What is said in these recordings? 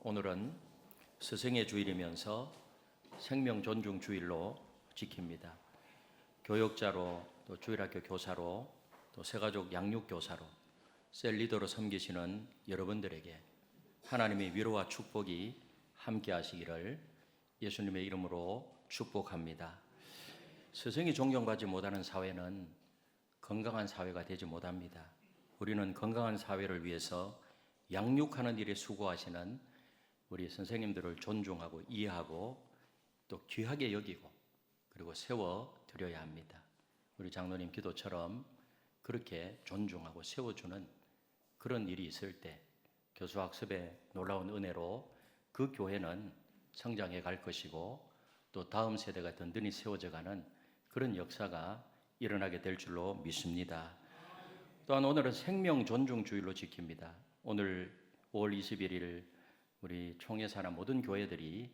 오늘은 스승의 주일이면서 생명 존중 주일로 지킵니다. 교역자로 또 주일학교 교사로 또 새가족 양육 교사로 셀 리더로 섬기시는 여러분들에게 하나님의 위로와 축복이 함께 하시기를 예수님의 이름으로 축복합니다. 스승이 존경받지 못하는 사회는 건강한 사회가 되지 못합니다. 우리는 건강한 사회를 위해서 양육하는 일에 수고하시는 우리 선생님들을 존중하고 이해하고 또 귀하게 여기고 그리고 세워드려야 합니다. 우리 장로님 기도처럼 그렇게 존중하고 세워주는 그런 일이 있을 때 교수학습의 놀라운 은혜로 그 교회는 성장해 갈 것이고 또 다음 세대가 든든히 세워져가는 그런 역사가 일어나게 될 줄로 믿습니다. 또한 오늘은 생명 존중 주일로 지킵니다. 오늘 5월 21일 우리 총회 산하 모든 교회들이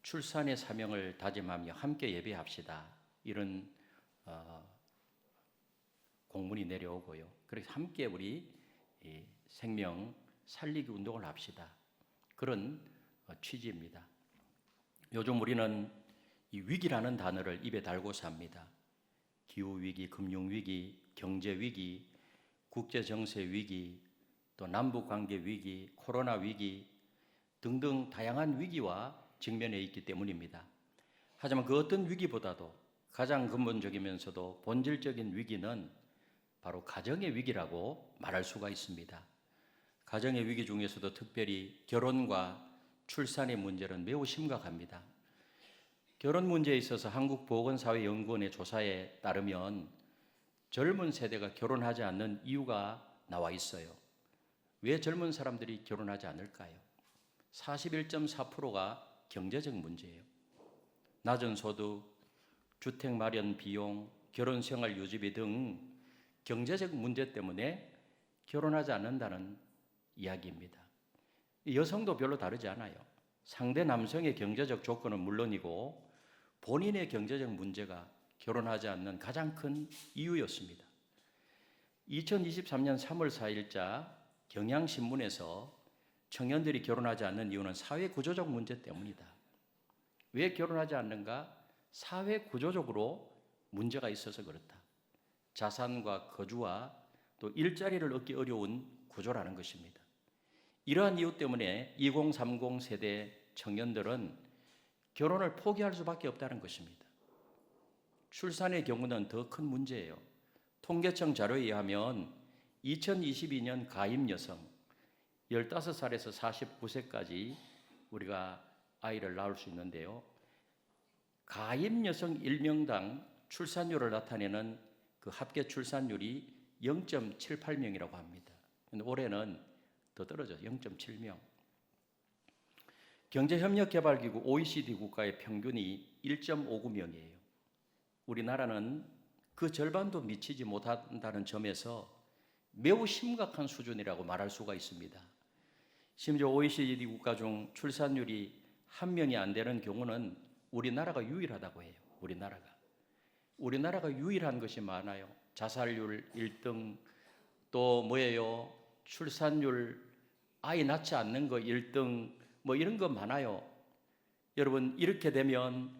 출산의 사명을 다짐하며 함께 예배합시다. 이런 공문이 내려오고요. 그래서 함께 우리 생명 살리기 운동을 합시다. 그런 취지입니다. 요즘 우리는 이 위기라는 단어를 입에 달고 삽니다. 기후위기, 금융위기, 경제위기, 국제정세위기, 또 남북관계 위기, 코로나 위기 등등 다양한 위기와 직면해 있기 때문입니다. 하지만 그 어떤 위기보다도 가장 근본적이면서도 본질적인 위기는 바로 가정의 위기라고 말할 수가 있습니다. 가정의 위기 중에서도 특별히 결혼과 출산의 문제는 매우 심각합니다. 결혼 문제에 있어서 한국보건사회연구원의 조사에 따르면 젊은 세대가 결혼하지 않는 이유가 나와 있어요. 왜 젊은 사람들이 결혼하지 않을까요? 41.4%가 경제적 문제예요. 낮은 소득, 주택 마련 비용, 결혼 생활 유지비 등 경제적 문제 때문에 결혼하지 않는다는 이야기입니다. 여성도 별로 다르지 않아요. 상대 남성의 경제적 조건은 물론이고 본인의 경제적 문제가 결혼하지 않는 가장 큰 이유였습니다. 2023년 3월 4일자 경향신문에서 청년들이 결혼하지 않는 이유는 사회 구조적 문제 때문이다. 왜 결혼하지 않는가? 사회 구조적으로 문제가 있어서 그렇다. 자산과 거주와 또 일자리를 얻기 어려운 구조라는 것입니다. 이러한 이유 때문에 2030 세대 청년들은 결혼을 포기할 수밖에 없다는 것입니다. 출산의 경우는 더 큰 문제예요. 통계청 자료에 의하면 2022년 가임 여성 15살에서 49세까지 우리가 아이를 낳을 수 있는데요. 가임 여성 1명당 출산율을 나타내는 그 합계 출산율이 0.78명이라고 합니다. 올해는 더 떨어져서 0.7명. 경제협력개발기구 OECD 국가의 평균이 1.59명이에요. 우리나라는 그 절반도 미치지 못한다는 점에서 매우 심각한 수준이라고 말할 수가 있습니다. 심지어 OECD 국가 중 출산율이 1명이 안 되는 경우는 우리나라가 유일하다고 해요. 우리나라가 유일한 것이 많아요. 자살률 1등, 또 뭐예요? 출산율, 아이 낳지 않는 거 1등, 뭐 이런 거 많아요. 여러분, 이렇게 되면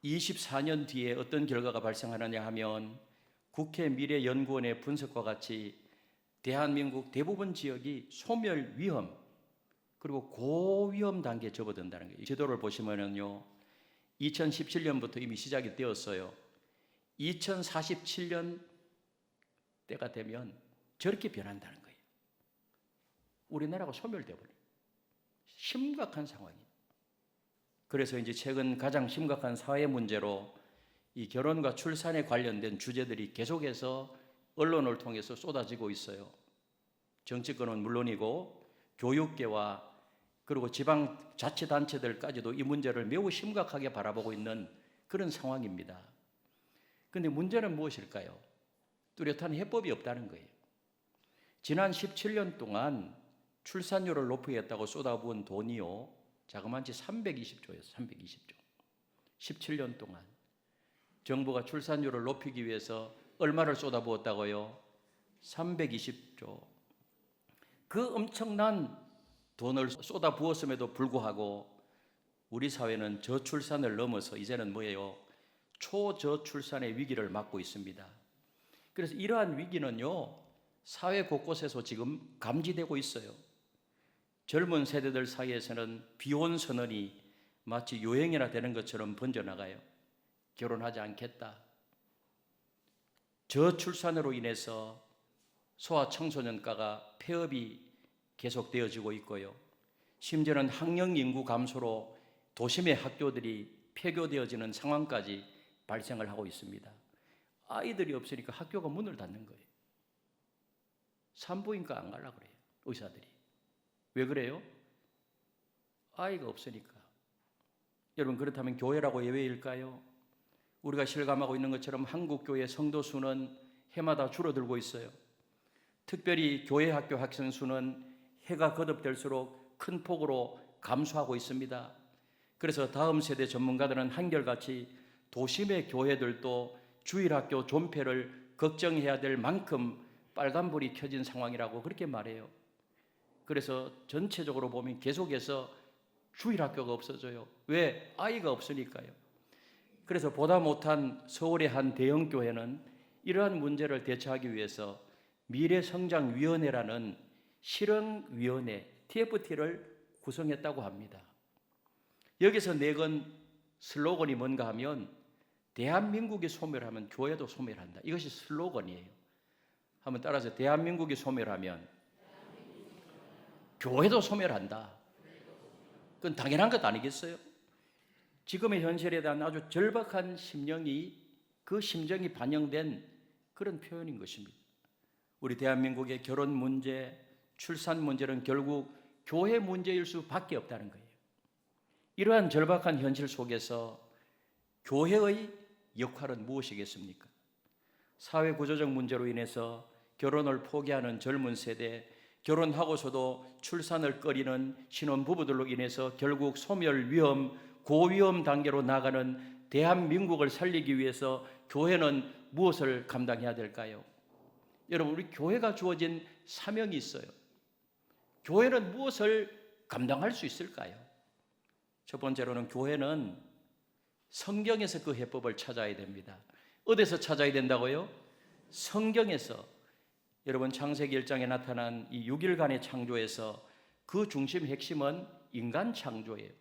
24년 뒤에 어떤 결과가 발생하느냐 하면 국회 미래연구원의 분석과 같이 대한민국 대부분 지역이 소멸 위험 그리고 고위험 단계에 접어든다는 거예요. 이 지도를 보시면요, 2017년부터 이미 시작이 되었어요. 2047년 때가 되면 저렇게 변한다는 거예요. 우리나라가 소멸되어 버려요. 심각한 상황이에요. 그래서 이제 최근 가장 심각한 사회 문제로 이 결혼과 출산에 관련된 주제들이 계속해서 언론을 통해서 쏟아지고 있어요. 정치권은 물론이고 교육계와 그리고 지방자치단체들까지도 이 문제를 매우 심각하게 바라보고 있는 그런 상황입니다. 그런데 문제는 무엇일까요? 뚜렷한 해법이 없다는 거예요. 지난 17년 동안 출산율을 높이겠다고 쏟아부은 돈이요, 자그마치 320조였어요. 320조. 17년 동안 정부가 출산율을 높이기 위해서 얼마를 쏟아부었다고요? 320조. 그 엄청난 돈을 쏟아 부었음에도 불구하고 우리 사회는 저출산을 넘어서 이제는 뭐예요? 초저출산의 위기를 맞고 있습니다. 그래서 이러한 위기는요, 사회 곳곳에서 지금 감지되고 있어요. 젊은 세대들 사이에서는 비혼 선언이 마치 유행이나 되는 것처럼 번져나가요. 결혼하지 않겠다. 저출산으로 인해서 소아청소년가가 폐업이 계속되어지고 있고요. 심지어는 학령 인구 감소로 도심의 학교들이 폐교되어지는 상황까지 발생을 하고 있습니다. 아이들이 없으니까 학교가 문을 닫는 거예요. 산부인과 안 가려고 그래요, 의사들이. 왜 그래요? 아이가 없으니까. 여러분, 그렇다면 교회라고 예외일까요? 우리가 실감하고 있는 것처럼 한국교회 성도 수는 해마다 줄어들고 있어요. 특별히 교회 학교 학생 수는 해가 거듭될수록 큰 폭으로 감소하고 있습니다. 그래서 다음 세대 전문가들은 한결같이 도심의 교회들도 주일학교 존폐를 걱정해야 될 만큼 빨간불이 켜진 상황이라고 그렇게 말해요. 그래서 전체적으로 보면 계속해서 주일학교가 없어져요. 왜? 아이가 없으니까요. 그래서 보다 못한 서울의 한 대형교회는 이러한 문제를 대처하기 위해서 미래성장위원회라는 실행위원회 TFT를 구성했다고 합니다. 여기서 내건 슬로건이 뭔가 하면 대한민국이 소멸하면 교회도 소멸한다. 이것이 슬로건이에요. 한번 따라서 대한민국이 소멸하면 교회도 소멸한다. 그건 당연한 것 아니겠어요? 지금의 현실에 대한 아주 절박한 심령이 그 심정이 반영된 그런 표현인 것입니다. 우리 대한민국의 결혼 문제, 출산 문제는 결국 교회 문제일 수밖에 없다는 거예요. 이러한 절박한 현실 속에서 교회의 역할은 무엇이겠습니까? 사회 구조적 문제로 인해서 결혼을 포기하는 젊은 세대, 결혼하고서도 출산을 꺼리는 신혼부부들로 인해서 결국 소멸 위험, 고위험 단계로 나가는 대한민국을 살리기 위해서 교회는 무엇을 감당해야 될까요? 여러분, 우리 교회가 주어진 사명이 있어요. 교회는 무엇을 감당할 수 있을까요? 첫 번째로는 교회는 성경에서 그 해법을 찾아야 됩니다. 어디서 찾아야 된다고요? 성경에서. 여러분, 창세기 1장에 나타난 이 6일간의 창조에서 그 중심 핵심은 인간 창조예요.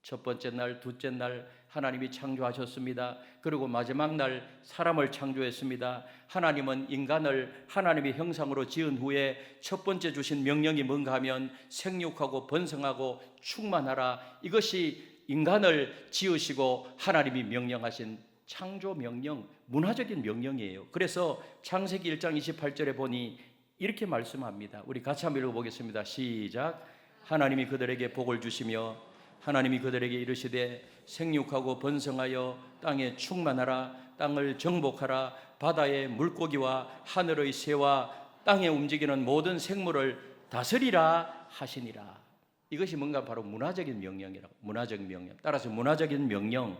첫 번째 날, 둘째 날 하나님이 창조하셨습니다. 그리고 마지막 날 사람을 창조했습니다. 하나님은 인간을 하나님의 형상으로 지은 후에 첫 번째 주신 명령이 뭔가 하면 생육하고 번성하고 충만하라. 이것이 인간을 지으시고 하나님이 명령하신 창조 명령, 문화적인 명령이에요. 그래서 창세기 1장 28절에 보니 이렇게 말씀합니다. 우리 같이 한번 읽어보겠습니다. 시작. 하나님이 그들에게 복을 주시며 하나님이 그들에게 이르시되 생육하고 번성하여 땅에 충만하라. 땅을 정복하라. 바다의 물고기와 하늘의 새와 땅에 움직이는 모든 생물을 다스리라 하시니라. 이것이 뭔가 바로 문화적인 명령이라고. 문화적 명령. 따라서 문화적인 명령.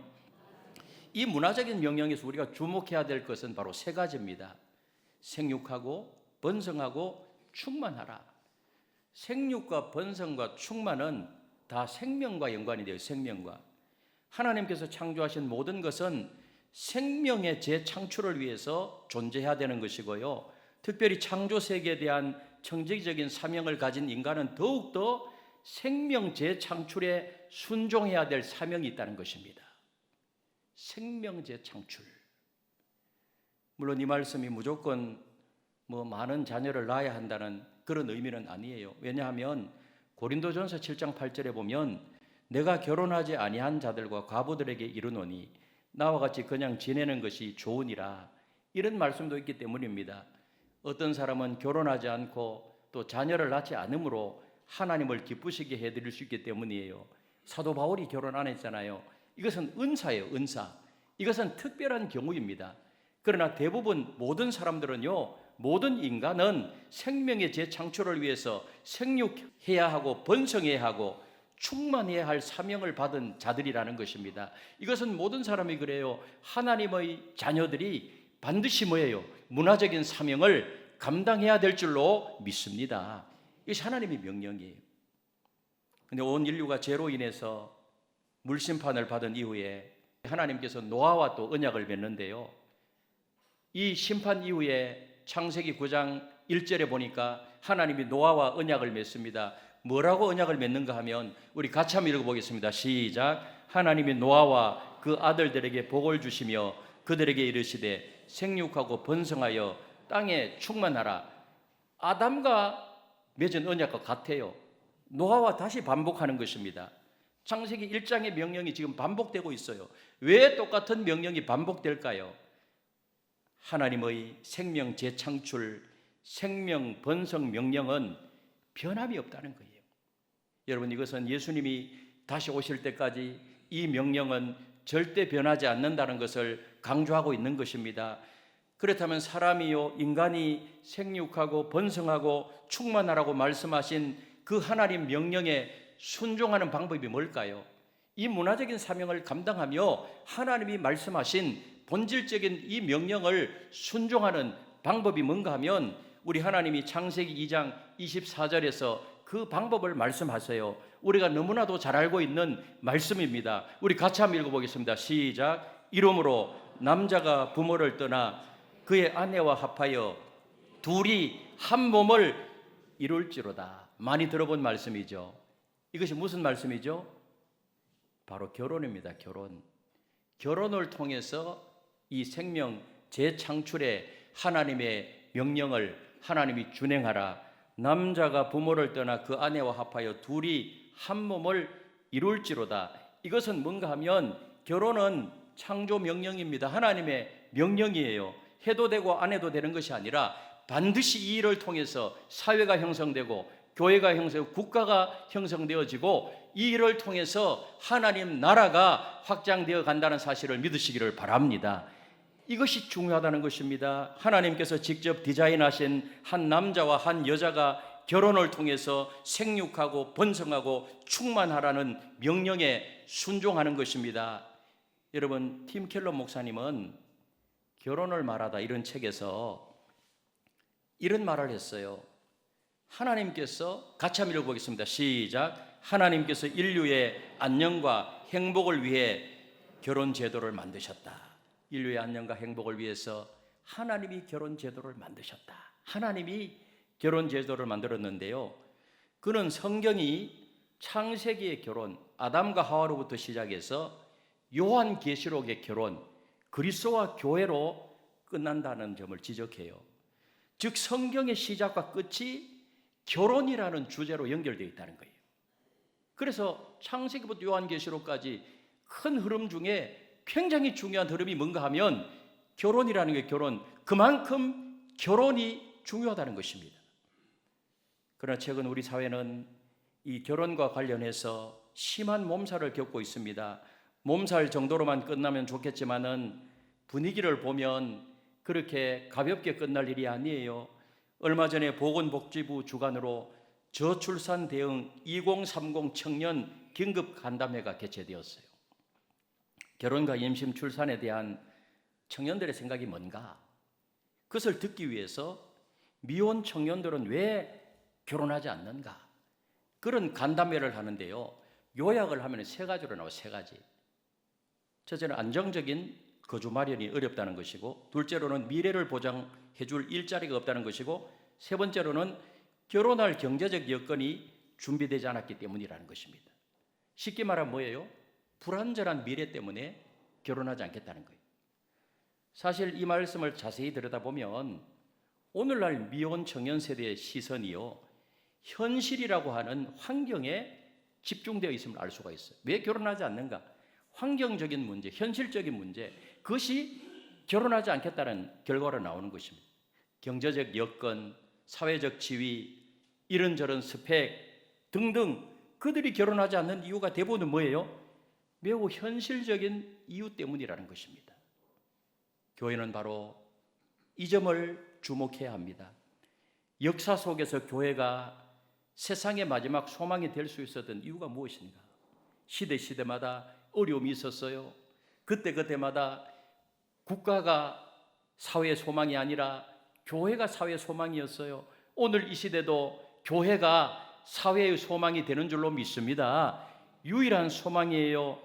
이 문화적인 명령에서 우리가 주목해야 될 것은 바로 세 가지입니다. 생육하고 번성하고 충만하라. 생육과 번성과 충만은 다 생명과 연관이 돼요. 생명과. 하나님께서 창조하신 모든 것은 생명의 재창출을 위해서 존재해야 되는 것이고요. 특별히 창조 세계에 대한 청지기적인 사명을 가진 인간은 더욱더 생명 재창출에 순종해야 될 사명이 있다는 것입니다. 생명 재창출. 물론 이 말씀이 무조건 많은 자녀를 낳아야 한다는 그런 의미는 아니에요. 왜냐하면 고린도전서 7장 8절에 보면 내가 결혼하지 아니한 자들과 과부들에게 이르노니 나와 같이 그냥 지내는 것이 좋으니라. 이런 말씀도 있기 때문입니다. 어떤 사람은 결혼하지 않고 또 자녀를 낳지 않으므로 하나님을 기쁘시게 해드릴 수 있기 때문이에요. 사도 바울이 결혼 안 했잖아요. 이것은 은사예요. 은사. 이것은 특별한 경우입니다. 그러나 대부분 모든 사람들은요, 모든 인간은 생명의 재창출을 위해서 생육해야 하고 번성해야 하고 충만해야 할 사명을 받은 자들이라는 것입니다. 이것은 모든 사람이 그래요. 하나님의 자녀들이 반드시 뭐예요? 문화적인 사명을 감당해야 될 줄로 믿습니다. 이것이 하나님의 명령이에요. 근데 온 인류가 죄로 인해서 물심판을 받은 이후에 하나님께서 노아와 또 언약을 맺는데요. 이 심판 이후에 창세기 9장 1절에 보니까 하나님이 노아와 언약을 맺습니다. 뭐라고 언약을 맺는가 하면 우리 같이 한번 읽어보겠습니다. 시작. 하나님이 노아와 그 아들들에게 복을 주시며 그들에게 이르시되 생육하고 번성하여 땅에 충만하라. 아담과 맺은 언약과 같아요. 노아와 다시 반복하는 것입니다. 창세기 1장의 명령이 지금 반복되고 있어요. 왜 똑같은 명령이 반복될까요? 하나님의 생명 재창출, 생명 번성 명령은 변함이 없다는 거예요. 여러분, 이것은 예수님이 다시 오실 때까지 이 명령은 절대 변하지 않는다는 것을 강조하고 있는 것입니다. 그렇다면 사람이요 인간이 생육하고 번성하고 충만하라고 말씀하신 그 하나님 명령에 순종하는 방법이 뭘까요? 이 문화적인 사명을 감당하며 하나님이 말씀하신 본질적인 이 명령을 순종하는 방법이 뭔가 하면 우리 하나님이 창세기 2장 24절에서 그 방법을 말씀하세요. 우리가 너무나도 잘 알고 있는 말씀입니다. 우리 같이 한번 읽어보겠습니다. 시작. 이러므로 남자가 부모를 떠나 그의 아내와 합하여 둘이 한 몸을 이룰지로다. 많이 들어본 말씀이죠. 이것이 무슨 말씀이죠? 바로 결혼입니다. 결혼을 통해서 이 생명 재창출의 하나님의 명령을 하나님이 준행하라. 남자가 부모를 떠나 그 아내와 합하여 둘이 한 몸을 이룰지로다. 이것은 뭔가 하면 결혼은 창조 명령입니다. 하나님의 명령이에요. 해도 되고 안 해도 되는 것이 아니라 반드시 이 일을 통해서 사회가 형성되고 교회가 형성되고 국가가 형성되어지고 이 일을 통해서 하나님 나라가 확장되어 간다는 사실을 믿으시기를 바랍니다. 이것이 중요하다는 것입니다. 하나님께서 직접 디자인하신 한 남자와 한 여자가 결혼을 통해서 생육하고 번성하고 충만하라는 명령에 순종하는 것입니다. 여러분, 팀 켈러 목사님은 결혼을 말하다 이런 책에서 이런 말을 했어요. 하나님께서 같이 한번 읽어보겠습니다. 시작. 하나님께서 인류의 안녕과 행복을 위해 결혼 제도를 만드셨다. 인류의 안녕과 행복을 위해서 하나님이 결혼 제도를 만드셨다. 하나님이 결혼 제도를 만들었는데요. 그는 성경이 창세기의 결혼, 아담과 하와로부터 시작해서 요한계시록의 결혼, 그리스도와 교회로 끝난다는 점을 지적해요. 즉 성경의 시작과 끝이 결혼이라는 주제로 연결되어 있다는 거예요. 그래서 창세기부터 요한계시록까지 큰 흐름 중에 굉장히 중요한 흐름이 뭔가 하면 결혼이라는 게 그만큼 결혼이 중요하다는 것입니다. 그러나 최근 우리 사회는 이 결혼과 관련해서 심한 몸살을 겪고 있습니다. 몸살 정도로만 끝나면 좋겠지만은 분위기를 보면 그렇게 가볍게 끝날 일이 아니에요. 얼마 전에 보건복지부 주관으로 저출산 대응 2030 청년 긴급 간담회가 개최되었어요. 결혼과 임신, 출산에 대한 청년들의 생각이 뭔가? 그것을 듣기 위해서 미혼 청년들은 왜 결혼하지 않는가? 그런 간담회를 하는데요. 요약을 하면 세 가지로 나와요. 세 가지. 첫째는 안정적인 거주 마련이 어렵다는 것이고, 둘째로는 미래를 보장해 줄 일자리가 없다는 것이고, 세 번째로는 결혼할 경제적 여건이 준비되지 않았기 때문이라는 것입니다. 쉽게 말하면 뭐예요? 불안전한 미래 때문에 결혼하지 않겠다는 거예요. 사실 이 말씀을 자세히 들여다보면 오늘날 미혼 청년 세대의 시선이요, 현실이라고 하는 환경에 집중되어 있음을 알 수가 있어요. 왜 결혼하지 않는가? 환경적인 문제, 현실적인 문제, 그것이 결혼하지 않겠다는 결과로 나오는 것입니다. 경제적 여건, 사회적 지위, 이런저런 스펙 등등, 그들이 결혼하지 않는 이유가 대부분은 뭐예요? 매우 현실적인 이유 때문이라는 것입니다. 교회는 바로 이 점을 주목해야 합니다. 역사 속에서 교회가 세상의 마지막 소망이 될 수 있었던 이유가 무엇인가? 시대마다 어려움이 있었어요. 그때마다 국가가 사회의 소망이 아니라 교회가 사회의 소망이었어요. 오늘 이 시대도 교회가 사회의 소망이 되는 줄로 믿습니다. 유일한 소망이에요.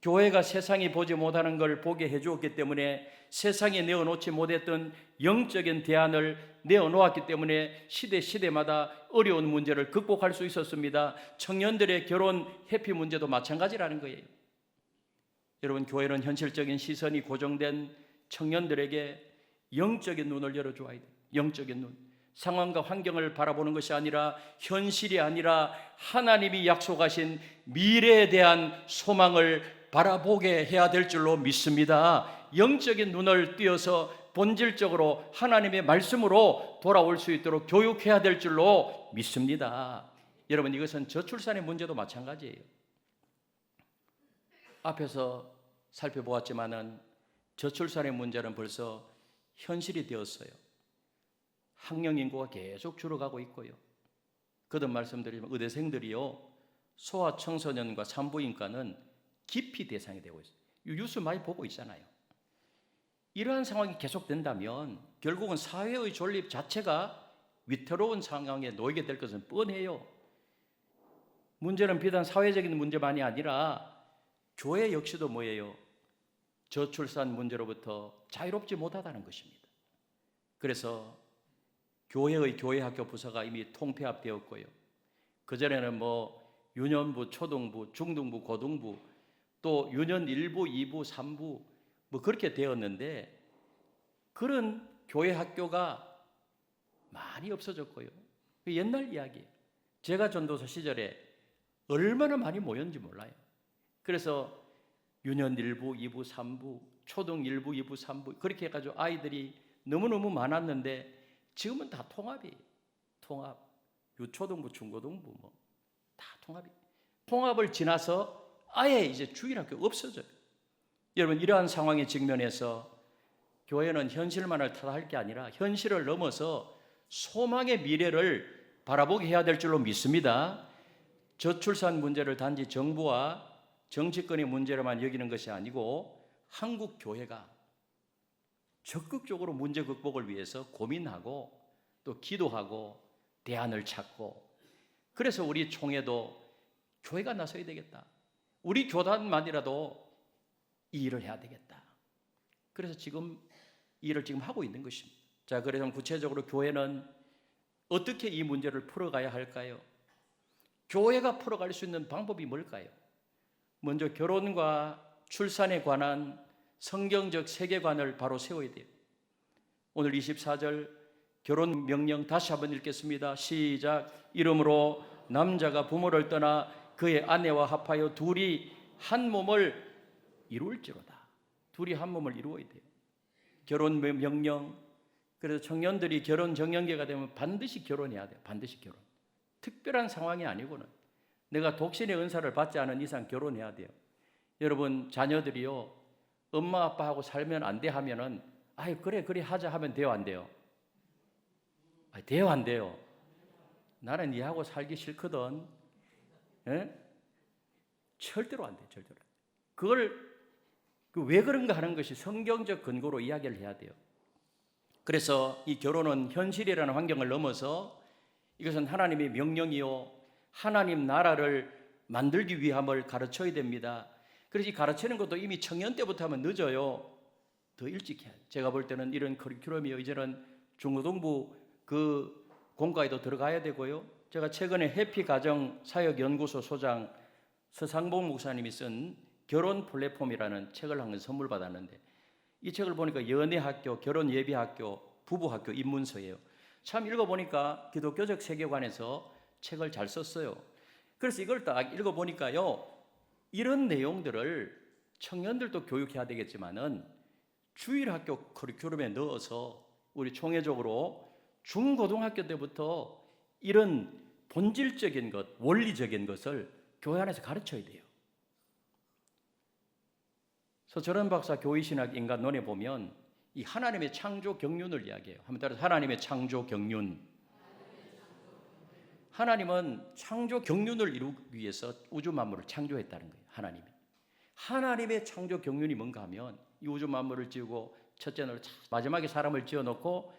교회가 세상이 보지 못하는 걸 보게 해주었기 때문에, 세상에 내어놓지 못했던 영적인 대안을 내어놓았기 때문에 시대마다 어려운 문제를 극복할 수 있었습니다. 청년들의 결혼 회피 문제도 마찬가지라는 거예요. 여러분, 교회는 현실적인 시선이 고정된 청년들에게 영적인 눈을 열어줘야 돼요. 영적인 눈. 상황과 환경을 바라보는 것이 아니라, 현실이 아니라 하나님이 약속하신 미래에 대한 소망을 바라보게 해야 될 줄로 믿습니다. 영적인 눈을 띄어서 본질적으로 하나님의 말씀으로 돌아올 수 있도록 교육해야 될 줄로 믿습니다. 여러분, 이것은 저출산의 문제도 마찬가지예요. 앞에서 살펴보았지만은 저출산의 문제는 벌써 현실이 되었어요. 학령 인구가 계속 줄어가고 있고요. 거듭 말씀드리면 의대생들이요, 소아청소년과 산부인과는 기피 대상이 되고 있어요. 뉴스 많이 보고 있잖아요. 이러한 상황이 계속된다면 결국은 사회의 존립 자체가 위태로운 상황에 놓이게 될 것은 뻔해요. 문제는 비단 사회적인 문제만이 아니라 교회 역시도 뭐예요? 저출산 문제로부터 자유롭지 못하다는 것입니다. 그래서 교회의 교회학교 부서가 이미 통폐합되었고요. 그전에는 유년부, 초등부, 중등부, 고등부, 또 유년 1부, 2부, 3부 그렇게 되었는데, 그런 교회학교가 많이 없어졌고요. 옛날 이야기예요. 제가 전도사 시절에 얼마나 많이 모였는지 몰라요. 그래서 유년 1부, 2부, 3부, 초등 1부, 2부, 3부 그렇게 해가지고 아이들이 너무너무 많았는데, 지금은 다 통합이에요. 통합. 유초등부, 중고등부 다 통합이. 통합을 지나서 아예 이제 주일학교 없어져요. 여러분, 이러한 상황에 직면해서 교회는 현실만을 탓할 게 아니라 현실을 넘어서 소망의 미래를 바라보게 해야 될 줄로 믿습니다. 저출산 문제를 단지 정부와 정치권의 문제로만 여기는 것이 아니고, 한국 교회가 적극적으로 문제 극복을 위해서 고민하고 또 기도하고 대안을 찾고, 그래서 우리 총회도 교회가 나서야 되겠다. 우리 교단만이라도 이 일을 해야 되겠다. 그래서 지금 이 일을 지금 하고 있는 것입니다. 자, 그래서 구체적으로 교회는 어떻게 이 문제를 풀어가야 할까요? 교회가 풀어갈 수 있는 방법이 뭘까요? 먼저 결혼과 출산에 관한 성경적 세계관을 바로 세워야 돼요. 오늘 24절 결혼 명령 다시 한번 읽겠습니다. 시작. 이러므로 남자가 부모를 떠나 그의 아내와 합하여 둘이 한 몸을 이룰지로다. 둘이 한 몸을 이루어야 돼요. 결혼 명령. 그래서 청년들이 결혼 정년기가 되면 반드시 결혼해야 돼요. 반드시 결혼. 특별한 상황이 아니고는, 내가 독신의 은사를 받지 않은 이상 결혼해야 돼요. 여러분, 자녀들이요, 엄마 아빠하고 살면 안 돼 하면은 아유 그래 하자 하면 돼요, 안 돼요? 돼요, 안 돼요? 나는 니하고 살기 싫거든. 에? 절대로 안 돼, 절대로. 그걸 왜 그런가 하는 것이 성경적 근거로 이야기를 해야 돼요. 그래서 이 결혼은 현실이라는 환경을 넘어서 이것은 하나님의 명령이요, 하나님 나라를 만들기 위함을 가르쳐야 됩니다. 그래서 이 가르치는 것도 이미 청년 때부터 하면 늦어요. 더 일찍 해야 돼요. 제가 볼 때는 이런 커리큘럼이요, 이제는 중고등부 그 공과에도 들어가야 되고요. 제가 최근에 해피가정사역연구소 소장 서상봉 목사님이 쓴 결혼 플랫폼이라는 책을 한 권 선물 받았는데, 이 책을 보니까 연애학교, 결혼예비학교, 부부학교 입문서예요. 참 읽어보니까 기독교적 세계관에서 책을 잘 썼어요. 그래서 이걸 딱 읽어보니까요, 이런 내용들을 청년들도 교육해야 되겠지만은 주일학교 커리큘럼에 넣어서 우리 총회적으로 중고등학교 때부터 이런 본질적인 것, 원리적인 것을 교회 안에서 가르쳐야 돼요. 서철원 박사 교회신학 인간론에 보면 이 하나님의 창조 경륜을 이야기해요. 한번 따라서 하나님의 창조 경륜. 하나님은 창조 경륜을 이루기 위해서 우주 만물을 창조했다는 거예요. 하나님의 창조 경륜이 뭔가 하면 이 우주 만물을 지우고 첫째 날 마지막에 사람을 지어놓고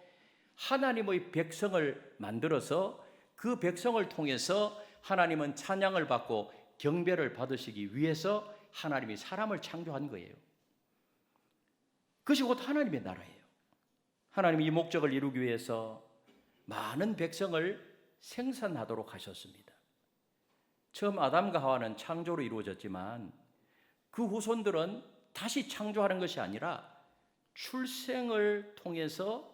하나님의 백성을 만들어서 그 백성을 통해서 하나님은 찬양을 받고 경배를 받으시기 위해서 하나님이 사람을 창조한 거예요. 그것이 곧 하나님의 나라예요. 하나님이 이 목적을 이루기 위해서 많은 백성을 생산하도록 하셨습니다. 처음 아담과 하와는 창조로 이루어졌지만 그 후손들은 다시 창조하는 것이 아니라 출생을 통해서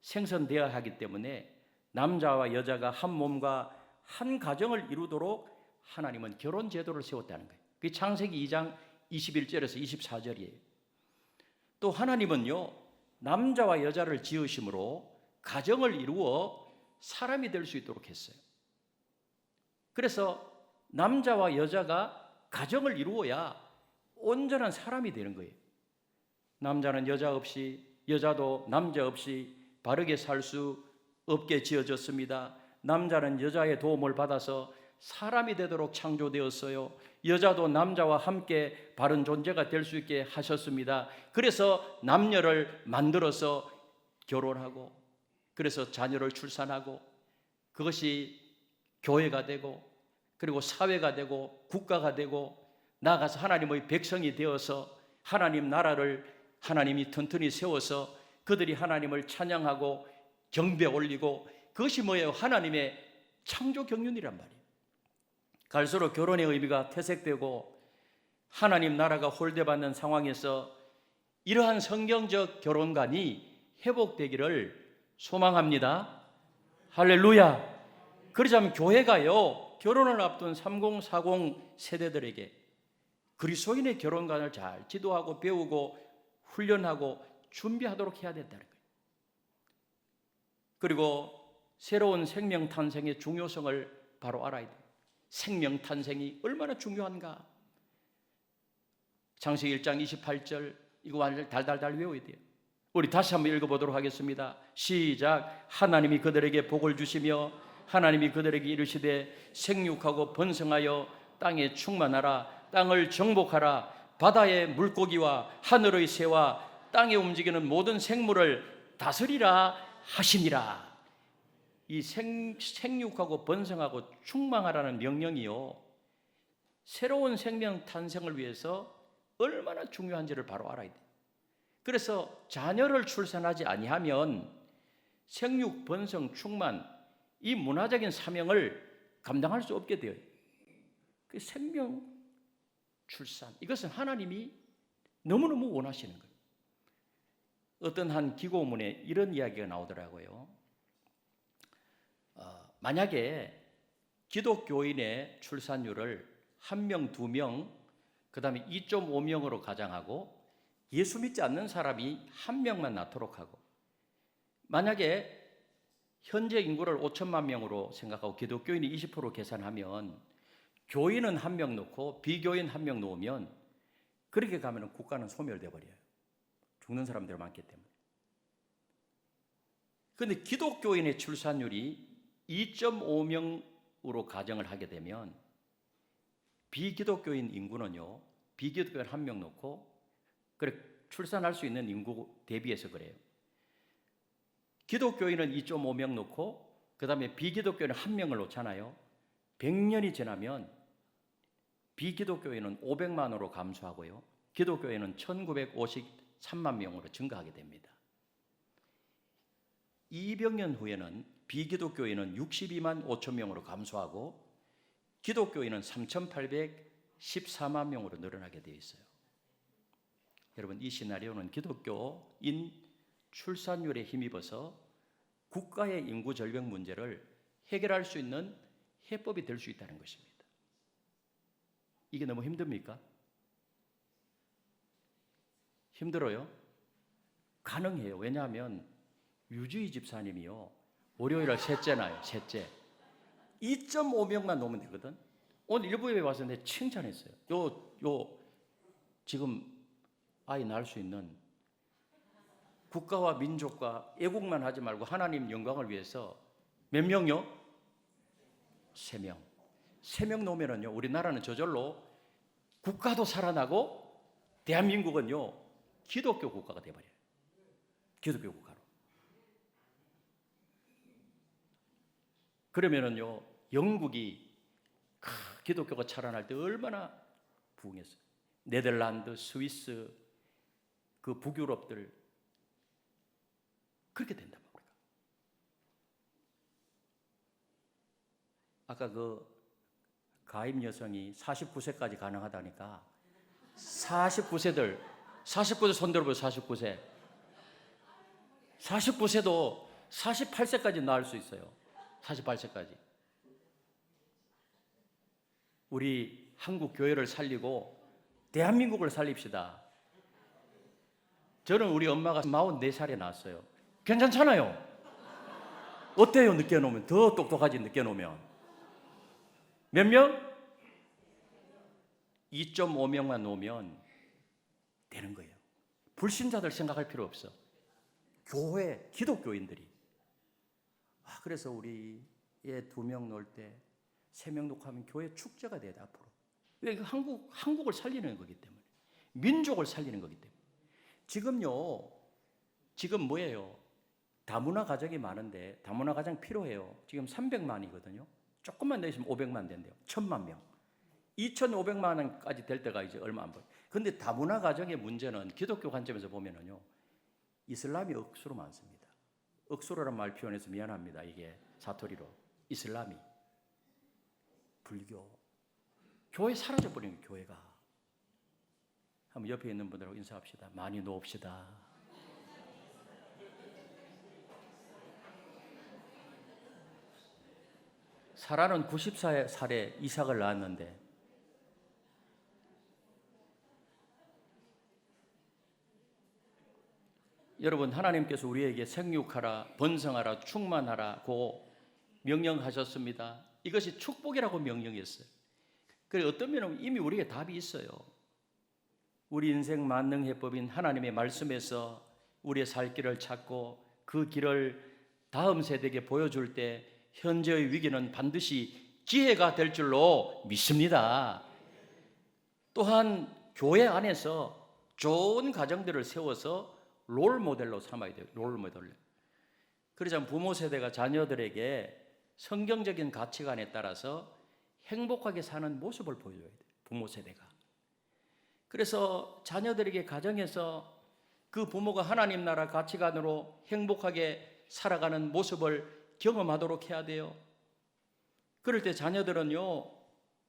생성되어야 하기 때문에 남자와 여자가 한 몸과 한 가정을 이루도록 하나님은 결혼 제도를 세웠다는 거예요. 그게 창세기 2장 21절에서 24절이에요. 또 하나님은요, 남자와 여자를 지으심으로 가정을 이루어 사람이 될 수 있도록 했어요. 그래서 남자와 여자가 가정을 이루어야 온전한 사람이 되는 거예요. 남자는 여자 없이, 여자도 남자 없이 바르게 살 수 없게 지어졌습니다. 남자는 여자의 도움을 받아서 사람이 되도록 창조되었어요. 여자도 남자와 함께 바른 존재가 될 수 있게 하셨습니다. 그래서 남녀를 만들어서 결혼하고, 그래서 자녀를 출산하고, 그것이 교회가 되고, 그리고 사회가 되고, 국가가 되고, 나아가서 하나님의 백성이 되어서 하나님 나라를 하나님이 튼튼히 세워서 그들이 하나님을 찬양하고 경배 올리고, 그것이 뭐예요? 하나님의 창조 경륜이란 말이에요. 갈수록 결혼의 의미가 퇴색되고 하나님 나라가 홀대받는 상황에서 이러한 성경적 결혼관이 회복되기를 소망합니다. 할렐루야. 그러자면 교회가요, 결혼을 앞둔 30, 40 세대들에게 그리스도인의 결혼관을 잘 지도하고 배우고 훈련하고 준비하도록 해야 된다는 거예요. 그리고 새로운 생명 탄생의 중요성을 바로 알아야 돼요. 생명 탄생이 얼마나 중요한가. 창세기 1장 28절 이거 완전 달달달 외워야 돼요. 우리 다시 한번 읽어보도록 하겠습니다. 시작. 하나님이 그들에게 복을 주시며 하나님이 그들에게 이르시되 생육하고 번성하여 땅에 충만하라. 땅을 정복하라. 바다의 물고기와 하늘의 새와 땅에 움직이는 모든 생물을 다스리라 하시니라. 이 생육하고 번성하고 충만하라는 명령이요, 새로운 생명 탄생을 위해서 얼마나 중요한지를 바로 알아야 돼요. 그래서 자녀를 출산하지 아니하면 생육, 번성, 충만, 이 문화적인 사명을 감당할 수 없게 돼요. 그 생명, 출산, 이것은 하나님이 너무너무 원하시는 거예요. 어떤 한 기고문에 이런 이야기가 나오더라고요. 만약에 기독교인의 출산율을 1명, 2명, 그 다음에 2.5명으로 가정하고 예수 믿지 않는 사람이 1명만 낳도록 하고, 만약에 현재 인구를 5천만 명으로 생각하고 기독교인이 20% 계산하면 교인은 1명 놓고 비교인 1명 놓으면 그렇게 가면 국가는 소멸돼 버려요. 죽는 사람들이 많기 때문에. 그런데 기독교인의 출산율이 2.5명으로 가정을 하게 되면 비기독교인 인구는요, 비기독교인 1명 놓고 그래 출산할 수 있는 인구 대비해서 그래요. 기독교인은 2.5명 놓고 그 다음에 비기독교인은 1명을 놓잖아요. 100년이 지나면 비기독교인은 500만으로 감소하고요, 기독교인은 1953만 명으로 증가하게 됩니다. 200년 후에는 비기독교인은 62만 5천 명으로 감소하고 기독교인은 3,814만 명으로 늘어나게 되어 있어요. 여러분, 이 시나리오는 기독교인 출산율에 힘입어서 국가의 인구 절벽 문제를 해결할 수 있는 해법이 될 수 있다는 것입니다. 이게 너무 힘듭니까? 힘들어요? 가능해요. 왜냐하면 유주희 집사님이요, 월요일날 셋째나요. 셋째 2.5명만 놓으면 되거든. 오늘 일부에 와서 내 칭찬했어요. 지금 아이 낳을 수 있는 국가와 민족과 애국만 하지 말고 하나님 영광을 위해서 몇 명요? 3명. 3명 놓으면요, 우리나라는 저절로 국가도 살아나고 대한민국은요, 기독교 국가가 돼버려요. 기독교 국가로. 그러면은요, 영국이 기독교가 자라날 때 얼마나 부흥했어요. 네덜란드, 스위스, 그 북유럽들 그렇게 된단 말이에요. 아까 그 가임 여성이 49세까지 가능하다니까 49세들 49세 손 들어보세요. 49세 49세도 48세까지 낳을 수 있어요. 48세까지. 우리 한국 교회를 살리고 대한민국을 살립시다. 저는 우리 엄마가 44살에 낳았어요. 괜찮잖아요. 어때요? 늦게 놓으면 더 똑똑하지. 늦게 놓으면 몇 명? 2.5명만 놓으면 되는 거예요. 불신자들 생각할 필요 없어. 교회, 기독교인들이. 그래서 우리 애 2명 놓을 때 3명 놓고 하면 교회 축제가 돼야 돼, 앞으로. 이게 한국을 살리는 거기 때문에. 민족을 살리는 거기 때문에. 지금 뭐예요? 다문화 가정이 많은데 다문화 가정 필요해요. 지금 300만이거든요. 조금만 더 있으면 500만 된대요. 1000만 명. 2,500만 원까지 될 때가 이제 얼마 안 보여요. 그런데 다문화 가정의 문제는 기독교 관점에서 보면은요, 이슬람이 억수로 많습니다. 억수로란 말 표현해서 미안합니다. 이게 사투리로. 이슬람이. 불교. 교회 사라져버린 교회가. 한번 옆에 있는 분들하고 인사합시다. 많이 놓읍시다. 사라는 94살에 이삭을 낳았는데 여러분, 하나님께서 우리에게 생육하라, 번성하라, 충만하라고 명령하셨습니다. 이것이 축복이라고 명령했어요. 그래, 어떤 면은 이미 우리에게 답이 있어요. 우리 인생 만능해법인 하나님의 말씀에서 우리의 살 길을 찾고 그 길을 다음 세대에게 보여줄 때 현재의 위기는 반드시 기회가 될 줄로 믿습니다. 또한 교회 안에서 좋은 가정들을 세워서 롤 모델로 삼아야 돼요. 롤 모델. 그러자 부모 세대가 자녀들에게 성경적인 가치관에 따라서 행복하게 사는 모습을 보여줘야 돼요. 부모 세대가. 그래서 자녀들에게 가정에서 그 부모가 하나님 나라 가치관으로 행복하게 살아가는 모습을 경험하도록 해야 돼요. 그럴 때 자녀들은요,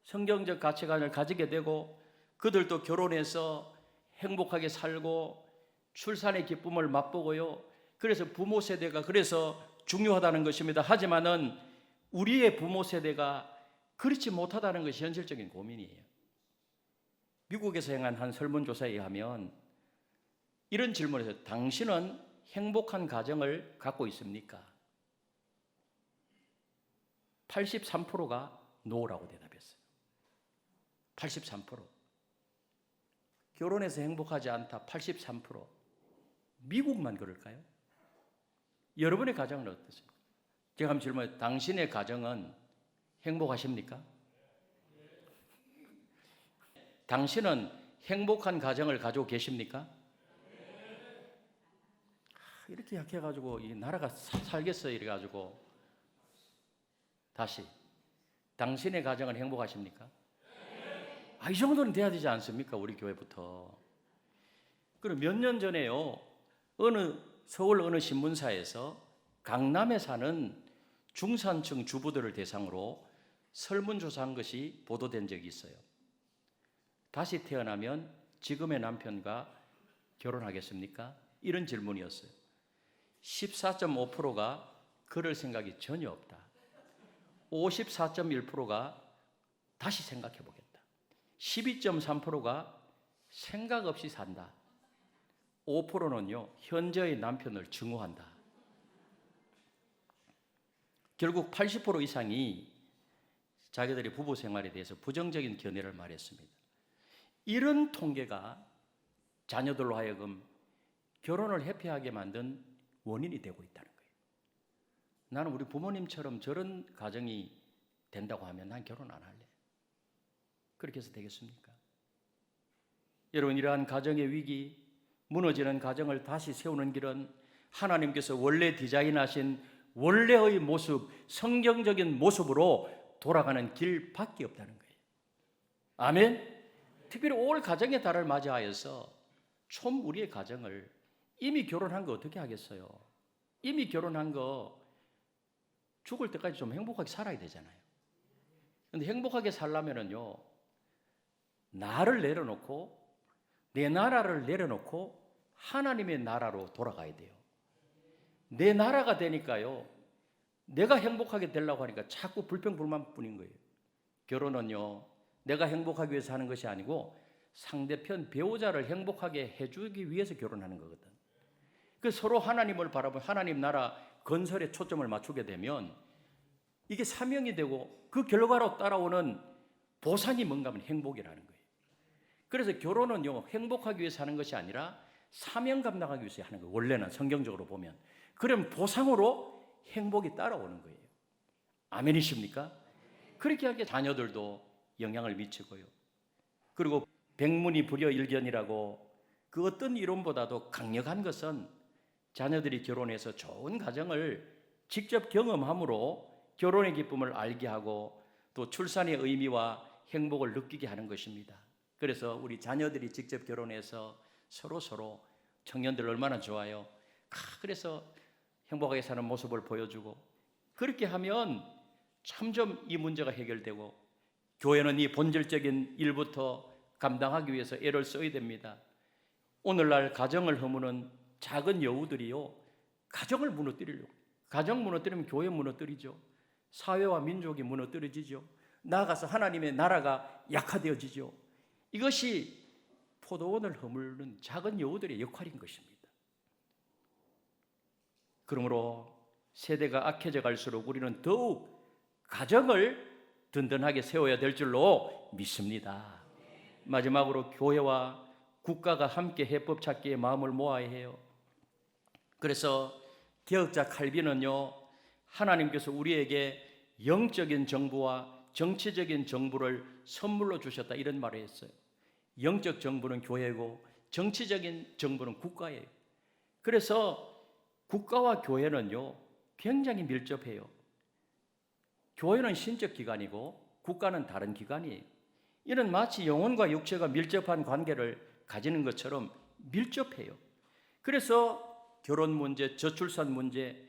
성경적 가치관을 가지게 되고 그들도 결혼해서 행복하게 살고 출산의 기쁨을 맛보고요. 그래서 부모 세대가 그래서 중요하다는 것입니다. 하지만은 우리의 부모 세대가 그렇지 못하다는 것이 현실적인 고민이에요. 미국에서 행한 한 설문조사에 의하면 이런 질문을 해서 당신은 행복한 가정을 갖고 있습니까? 83%가 노라고 대답했어요. 83%. 결혼해서 행복하지 않다. 83%. 미국만 그럴까요? 여러분의 가정은 어떻습니까? 제가 한번 질문해요. 당신의 가정은 행복하십니까? 당신은 행복한 가정을 가지고 계십니까? 이렇게 약해가지고 이 나라가 살겠어요. 이래가지고 다시 당신의 가정은 행복하십니까? 이 정도는 돼야 되지 않습니까? 우리 교회부터. 그럼 몇 년 전에요, 서울 어느 신문사에서 강남에 사는 중산층 주부들을 대상으로 설문조사한 것이 보도된 적이 있어요. 다시 태어나면 지금의 남편과 결혼하겠습니까? 이런 질문이었어요. 14.5%가 그럴 생각이 전혀 없다. 54.1%가 다시 생각해 보겠다. 12.3%가 생각 없이 산다. 5%는요, 현재의 남편을 증오한다. 결국 80% 이상이 자기들의 부부 생활에 대해서 부정적인 견해를 말했습니다. 이런 통계가 자녀들로 하여금 결혼을 회피하게 만든 원인이 되고 있다는 거예요. 나는 우리 부모님처럼 저런 가정이 된다고 하면 난 결혼 안 할래. 그렇게 해서 되겠습니까? 여러분, 이러한 가정의 위기, 무너지는 가정을 다시 세우는 길은 하나님께서 원래 디자인하신 원래의 모습, 성경적인 모습으로 돌아가는 길밖에 없다는 거예요. 아멘. 특별히 올 가정의 달을 맞이하여서 좀 우리의 가정을, 이미 결혼한 거 어떻게 하겠어요? 이미 결혼한 거 죽을 때까지 좀 행복하게 살아야 되잖아요. 그런데 행복하게 살려면은요, 나를 내려놓고, 내 나라를 내려놓고 하나님의 나라로 돌아가야 돼요. 내 나라가 되니까요, 내가 행복하게 되려고 하니까 자꾸 불평불만뿐인 거예요. 결혼은요, 내가 행복하기 위해서 하는 것이 아니고 상대편 배우자를 행복하게 해주기 위해서 결혼하는 거거든. 그 서로 하나님을 바라보면 하나님 나라 건설에 초점을 맞추게 되면 이게 사명이 되고 그 결과로 따라오는 보상이 뭔가 하면 행복이라는 거예요. 그래서 결혼은요, 행복하기 위해서 하는 것이 아니라 사명 감당하기 위해서 하는 거예요. 원래는 성경적으로 보면. 그럼 보상으로 행복이 따라오는 거예요. 아멘이십니까? 그렇게 하기에 자녀들도 영향을 미치고요. 그리고 백문이 불여일견이라고 그 어떤 이론보다도 강력한 것은 자녀들이 결혼해서 좋은 가정을 직접 경험함으로 결혼의 기쁨을 알게 하고 또 출산의 의미와 행복을 느끼게 하는 것입니다. 그래서 우리 자녀들이 직접 결혼해서 서로 청년들 얼마나 좋아요. 그래서 행복하게 사는 모습을 보여주고, 그렇게 하면 점점 이 문제가 해결되고 교회는 이 본질적인 일부터 감당하기 위해서 애를 써야 됩니다. 오늘날 가정을 허무는 작은 여우들이요, 가정을 무너뜨리려고. 가정 무너뜨리면 교회 무너뜨리죠. 사회와 민족이 무너뜨려지죠. 나아가서 하나님의 나라가 약화되어지죠. 이것이 포도원을 허물는 작은 여우들의 역할인 것입니다. 그러므로 세대가 악해져 갈수록 우리는 더욱 가정을 든든하게 세워야 될 줄로 믿습니다. 마지막으로 교회와 국가가 함께 해법 찾기에 마음을 모아야 해요. 그래서 개혁자 칼빈은요, 하나님께서 우리에게 영적인 정부와 정치적인 정부를 선물로 주셨다, 이런 말을 했어요. 영적 정부는 교회고 정치적인 정부는 국가예요. 그래서 국가와 교회는요, 굉장히 밀접해요. 교회는 신적 기관이고 국가는 다른 기관이에요. 이는 마치 영혼과 육체가 밀접한 관계를 가지는 것처럼 밀접해요. 그래서 결혼 문제, 저출산 문제,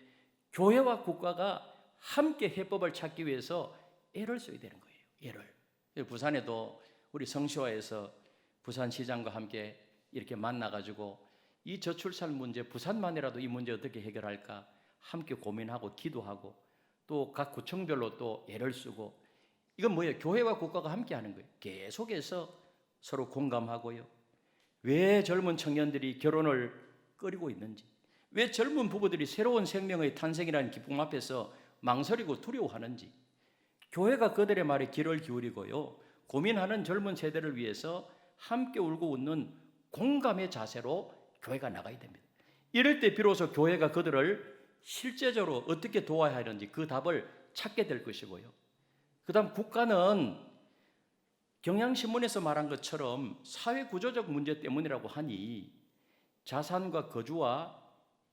교회와 국가가 함께 해법을 찾기 위해서 애를 써야 되는 거예요. 애를. 부산에도 우리 성시화에서 부산시장과 함께 이렇게 만나가지고 이 저출산 문제, 부산만이라도 이 문제 어떻게 해결할까 함께 고민하고 기도하고 또 각 구청별로 또 애를 쓰고, 이건 뭐예요? 교회와 국가가 함께 하는 거예요. 계속해서 서로 공감하고요. 왜 젊은 청년들이 결혼을 꺼리고 있는지, 왜 젊은 부부들이 새로운 생명의 탄생이라는 기쁨 앞에서 망설이고 두려워하는지, 교회가 그들의 말에 귀를 기울이고요, 고민하는 젊은 세대를 위해서 함께 울고 웃는 공감의 자세로 교회가 나가야 됩니다. 이럴 때 비로소 교회가 그들을 실제적으로 어떻게 도와야 하는지 그 답을 찾게 될 것이고요. 그 다음 국가는 경향신문에서 말한 것처럼 사회구조적 문제 때문이라고 하니, 자산과 거주와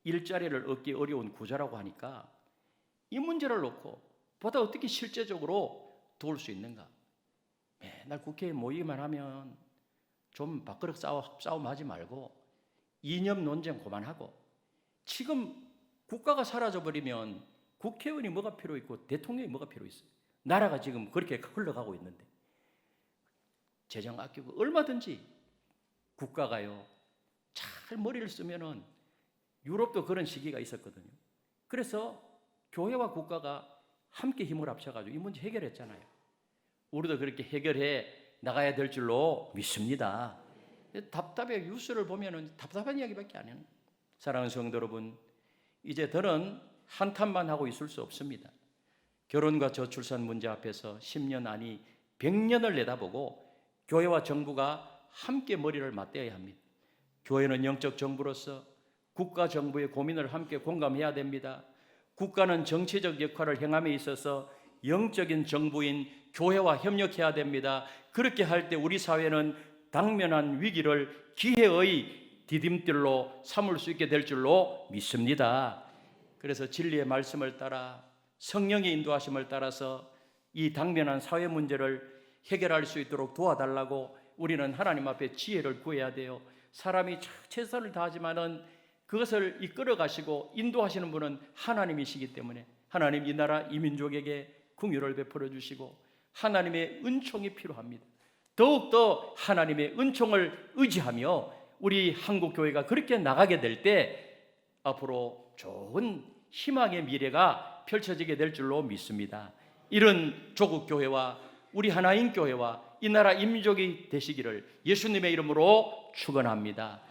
일자리를 얻기 어려운 구조라고 하니까 이 문제를 놓고 보다 어떻게 실제적으로 도울 수 있는가. 맨날 국회에 모이기만 하면 좀 밥그릇 싸움 하지 말고 이념 논쟁 그만하고, 지금 국가가 사라져버리면 국회의원이 뭐가 필요 있고 대통령이 뭐가 필요 있어요. 나라가 지금 그렇게 흘러가고 있는데 재정 아끼고 얼마든지 국가가요 잘 머리를 쓰면은, 유럽도 그런 시기가 있었거든요. 그래서 교회와 국가가 함께 힘을 합쳐가지고 이 문제 해결했잖아요. 우리도 그렇게 해결해 나가야 될 줄로 믿습니다. 답답해. 뉴스를 보면은 답답한 이야기밖에 안 해요. 사랑하는 성도 여러분, 이제 더는 한탄만 하고 있을 수 없습니다. 결혼과 저출산 문제 앞에서 10년 아니 100년을 내다보고 교회와 정부가 함께 머리를 맞대야 합니다. 교회는 영적 정부로서 국가 정부의 고민을 함께 공감해야 됩니다. 국가는 정치적 역할을 행함에 있어서 영적인 정부인 교회와 협력해야 됩니다. 그렇게 할 때 우리 사회는 당면한 위기를 기회의 디딤돌로 삼을 수 있게 될 줄로 믿습니다. 그래서 진리의 말씀을 따라 성령의 인도하심을 따라서 이 당면한 사회 문제를 해결할 수 있도록 도와달라고 우리는 하나님 앞에 지혜를 구해야 돼요. 사람이 최선을 다하지만은 그것을 이끌어 가시고 인도하시는 분은 하나님이시기 때문에 하나님 이 나라 이 민족에게 긍휼을 베풀어 주시고 하나님의 은총이 필요합니다. 더욱더 하나님의 은총을 의지하며 우리 한국교회가 그렇게 나가게 될 때 앞으로 좋은 희망의 미래가 펼쳐지게 될 줄로 믿습니다. 이런 조국교회와 우리 하나인 교회와 이 나라 인민족이 되시기를 예수님의 이름으로 축원합니다.